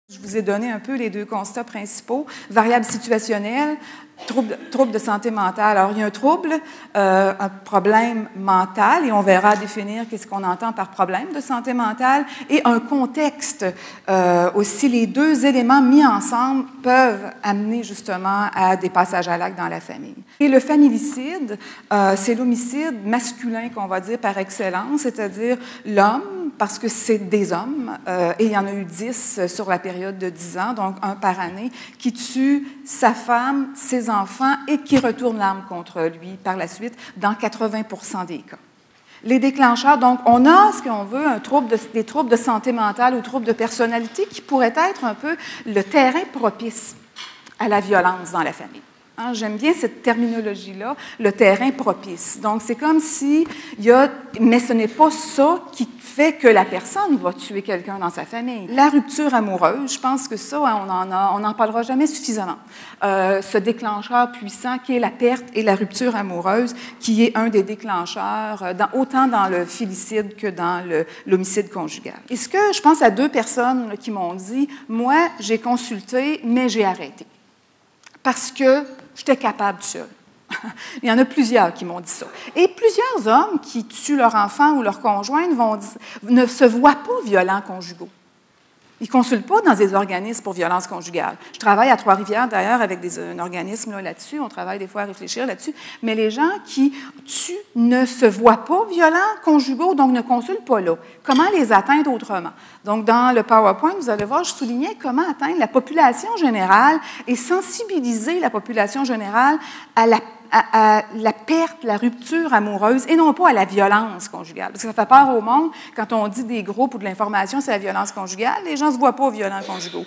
Je vous ai donné un peu les deux constats principaux. Variable situationnelle, trouble de santé mentale. Alors, il y a un trouble, un problème mental, et on verra définir qu'est-ce qu'on entend par problème de santé mentale, et un contexte. Aussi, les deux éléments mis ensemble peuvent amener justement à des passages à l'acte dans la famille. Et le familicide, c'est l'homicide masculin qu'on va dire par excellence, c'est-à-dire l'homme, parce que c'est des hommes, et il y en a eu 10 sur la période de 10 ans, donc un par année, qui tue sa femme, ses enfants et qui retourne l'arme contre lui par la suite dans 80% des cas. Les déclencheurs, donc, on a, ce qu'on veut, des troubles de santé mentale ou troubles de personnalité qui pourraient être un peu le terrain propice à la violence dans la famille. Hein, j'aime bien cette terminologie-là, le terrain propice. Donc, c'est comme si il y a... Mais ce n'est pas ça qui fait que la personne va tuer quelqu'un dans sa famille. La rupture amoureuse, je pense que ça, on n'en parlera jamais suffisamment. Ce déclencheur puissant qui est la perte et la rupture amoureuse, qui est un des déclencheurs, autant dans le filicide que dans l'homicide conjugal. Est-ce que je pense à deux personnes là, qui m'ont dit, moi, j'ai consulté, mais j'ai arrêté. Parce que j'étais capable seule. Il y en a plusieurs qui m'ont dit ça. Et plusieurs hommes qui tuent leur enfant ou leur conjointe ne se voient pas violents conjugaux. Ils ne consultent pas dans des organismes pour violence conjugale. Je travaille à Trois-Rivières, d'ailleurs, avec un organisme là-dessus. On travaille des fois à réfléchir là-dessus. Mais les gens qui tuent ne se voient pas violents conjugaux, donc ne consultent pas là. Comment les atteindre autrement? Donc, dans le PowerPoint, vous allez voir, je soulignais comment atteindre la population générale et sensibiliser la population générale à la perte, la rupture amoureuse et non pas à la violence conjugale. Parce que ça fait peur au monde quand on dit des groupes ou de l'information, c'est la violence conjugale. Les gens ne se voient pas violents conjugaux.